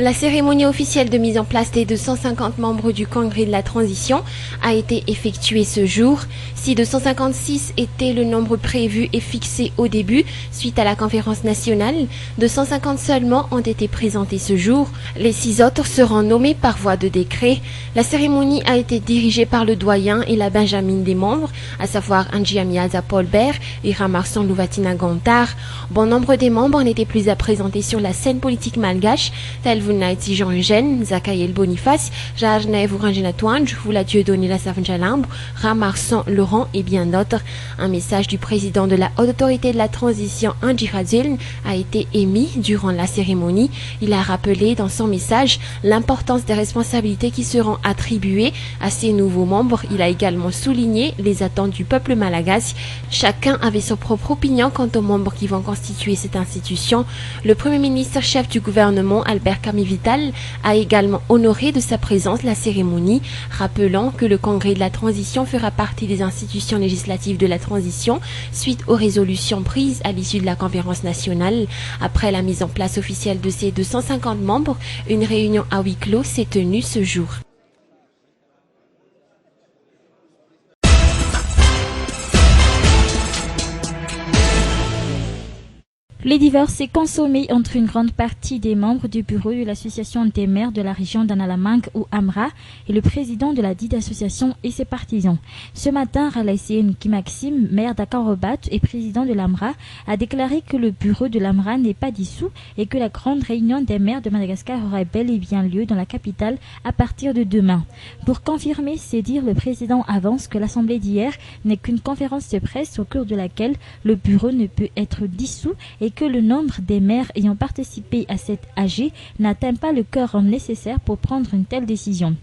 La cérémonie officielle de mise en place des 250 membres du Congrès de la Transition a été effectuée ce jour. Si 256 était le nombre prévu et fixé au début, suite à la conférence nationale, 250 seulement ont été présentés ce jour. Les 6 autres seront nommés par voie de décret. La cérémonie a été dirigée par le doyen et la benjamine des membres, à savoir Anjiamiaza Paulbert et Ramarson Louvatina Gontard. Bon nombre des membres n'étaient plus à présenter sur la scène politique malgache, tels Vunaiti Jean Eugène, Zakaïel Boniface, Jarnaev Ourangena Touange, Vula Dieudonné La Savanjalambre, Ramarson Laurent et bien d'autres. Un message du président de la Haute Autorité de la Transition, Anji Raziln, a été émis durant la cérémonie. Il a rappelé dans son message l'importance des responsabilités qui seront attribuées à ces nouveaux membres. Il a également souligné les attentes du peuple malagasy. Chacun avait son propre opinion quant aux membres qui vont constituer cette institution. Le Premier ministre chef du gouvernement, Albert Kamivital, a également honoré de sa présence la cérémonie, rappelant que le Congrès de la Transition fera partie des institutions législatives de la transition suite aux résolutions prises à l'issue de la conférence nationale. Après la mise en place officielle de ces 250 membres, une réunion à huis clos s'est tenue ce jour. Le divorce s'est consommé entre une grande partie des membres du bureau de l'association des maires de la région d'Analamang ou Amra et le président de la dite association et ses partisans. Ce matin, Ralaïsien Kimaxim, maire d'Akarobat et président de l'Amra, a déclaré que le bureau de l'Amra n'est pas dissous et que la grande réunion des maires de Madagascar aurait bel et bien lieu dans la capitale à partir de demain. Pour confirmer ces dires, le président avance que l'assemblée d'hier n'est qu'une conférence de presse au cours de laquelle le bureau ne peut être dissous et que le nombre des maires ayant participé à cette AG n'atteint pas le quorum nécessaire pour prendre une telle décision.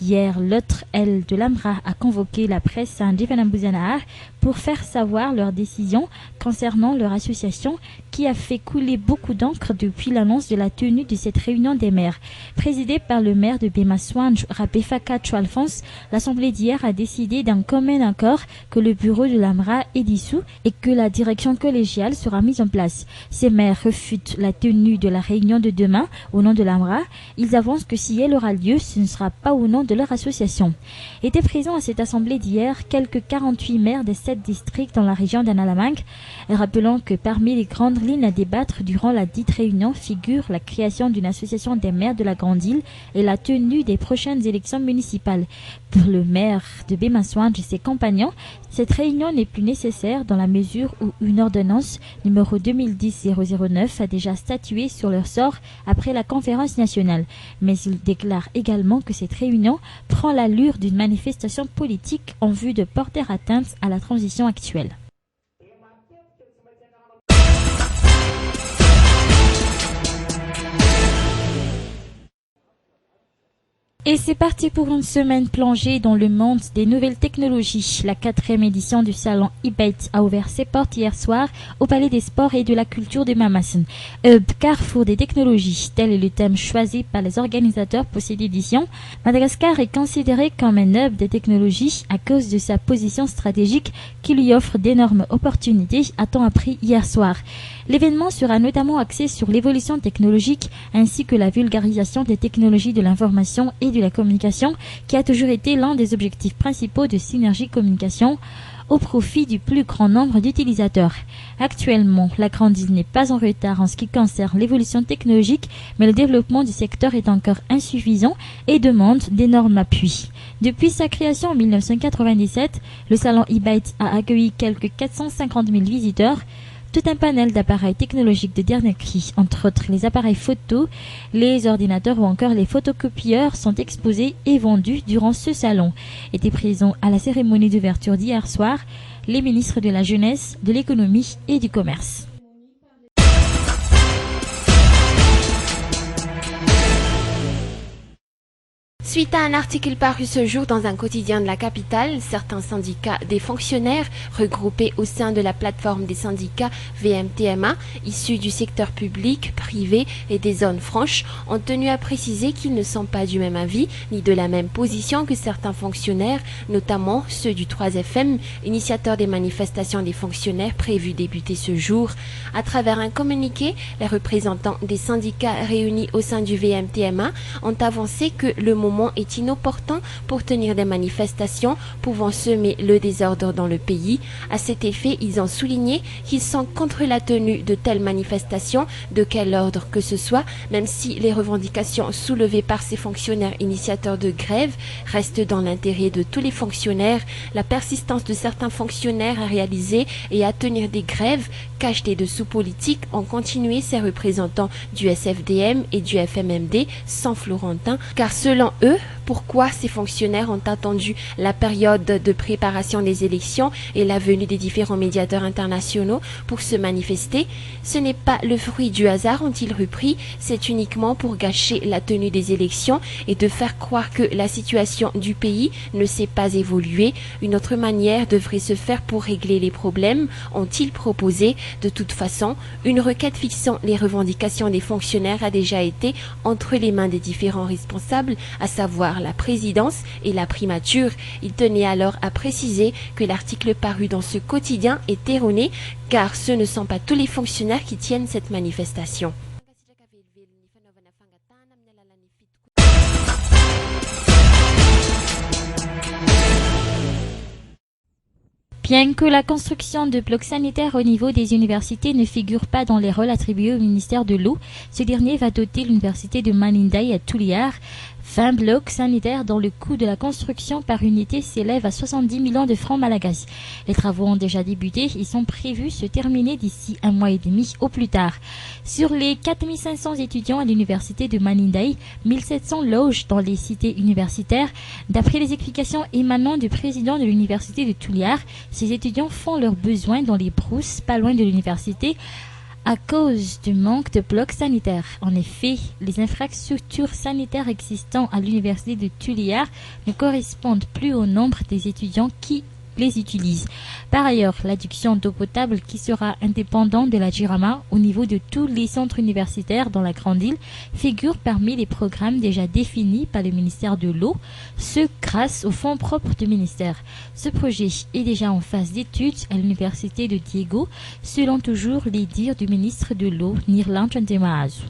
Hier, l'autre aile de l'Amra a convoqué la presse à Ndjifanambouzanar pour faire savoir leur décision concernant leur association qui a fait couler beaucoup d'encre depuis l'annonce de la tenue de cette réunion des maires. Présidée par le maire de Bemaswanj, Rapefaka Choualphonse, l'assemblée d'hier a décidé d'un commun accord que le bureau de l'Amra est dissous et que la direction collégiale sera mise en place. Ces maires refutent la tenue de la réunion de demain au nom de l'Amra. Ils avancent que si elle aura lieu, ce ne sera pas au nom de leur association. Étaient présents à cette assemblée d'hier quelques 48 maires des 7 districts dans la région d'Analamang, rappelant que parmi les grandes lignes à débattre durant la dite réunion figure la création d'une association des maires de la Grande Île et la tenue des prochaines élections municipales. Pour le maire de Bemaswanj et ses compagnons, cette réunion n'est plus nécessaire dans la mesure où une ordonnance numéro 2010-009 a déjà statué sur leur sort après la conférence nationale. Mais il déclare également que cette réunion prend l'allure d'une manifestation politique en vue de porter atteinte à la transition actuelle. Et c'est parti pour une semaine plongée dans le monde des nouvelles technologies. La 4e édition du salon eBate a ouvert ses portes hier soir au Palais des Sports et de la Culture de Mamassen. Hub, carrefour des technologies, tel est le thème choisi par les organisateurs pour cette édition. Madagascar est considéré comme un hub des technologies à cause de sa position stratégique qui lui offre d'énormes opportunités, a-t-on appris hier soir. L'événement sera notamment axé sur l'évolution technologique ainsi que la vulgarisation des technologies de l'information et de la communication qui a toujours été l'un des objectifs principaux de Synergie Communication au profit du plus grand nombre d'utilisateurs. Actuellement, la Grande Île n'est pas en retard en ce qui concerne l'évolution technologique, mais le développement du secteur est encore insuffisant et demande d'énormes appuis. Depuis sa création en 1997, le salon eBate a accueilli quelques 450 000 visiteurs. Tout un panel d'appareils technologiques de dernier cri, entre autres les appareils photo, les ordinateurs ou encore les photocopieurs sont exposés et vendus durant ce salon. Étaient présents à la cérémonie d'ouverture d'hier soir les ministres de la Jeunesse, de l'Économie et du Commerce. Suite à un article paru ce jour dans un quotidien de la capitale, certains syndicats des fonctionnaires regroupés au sein de la plateforme des syndicats VMTMA, issus du secteur public, privé et des zones franches, ont tenu à préciser qu'ils ne sont pas du même avis ni de la même position que certains fonctionnaires, notamment ceux du 3FM, initiateurs des manifestations des fonctionnaires prévues débuter ce jour. À travers un communiqué, les représentants des syndicats réunis au sein du VMTMA ont avancé que le moment est inopportun pour tenir des manifestations pouvant semer le désordre dans le pays. À cet effet, ils ont souligné qu'ils sont contre la tenue de telles manifestations, de quel ordre que ce soit, même si les revendications soulevées par ces fonctionnaires initiateurs de grève restent dans l'intérêt de tous les fonctionnaires. La persistance de certains fonctionnaires à réaliser et à tenir des grèves cachent des dessous politiques, ont continué ces représentants du SFDM et du FMMD sans Florentin, car selon eux, pourquoi ces fonctionnaires ont attendu la période de préparation des élections et la venue des différents médiateurs internationaux pour se manifester? Ce n'est pas le fruit du hasard, ont-ils repris, c'est uniquement pour gâcher la tenue des élections et de faire croire que la situation du pays ne s'est pas évoluée. Une autre manière devrait se faire pour régler les problèmes, ont-ils proposé. De toute façon, une requête fixant les revendications des fonctionnaires a déjà été entre les mains des différents responsables, à savoir la présidence et la primature. Il tenait alors à préciser que l'article paru dans ce quotidien est erroné, car ce ne sont pas tous les fonctionnaires qui tiennent cette manifestation. Bien que la construction de blocs sanitaires au niveau des universités ne figure pas dans les rôles attribués au ministère de l'Eau, ce dernier va doter l'université de Manindaï à Tuliar 20 blocs sanitaires dont le coût de la construction par unité s'élève à 70 millions de francs malagasy. Les travaux ont déjà débuté et sont prévus se terminer d'ici un mois et demi au plus tard. Sur les 4500 étudiants à l'université de Manindaï, 1700 logent dans les cités universitaires. D'après les explications émanant du président de l'université de Tuliar, ces étudiants font leurs besoins dans les brousses pas loin de l'université à cause du manque de blocs sanitaires. En effet, les infrastructures sanitaires existant à l'université de Tuliar ne correspondent plus au nombre des étudiants qui les utilisent. Par ailleurs, l'adduction d'eau potable qui sera indépendante de la Jirama au niveau de tous les centres universitaires dans la Grande Île figure parmi les programmes déjà définis par le ministère de l'Eau, ce grâce aux fonds propres du ministère. Ce projet est déjà en phase d'étude à l'université de Diego, selon toujours les dires du ministre de l'Eau, Nirlan Chantemazu.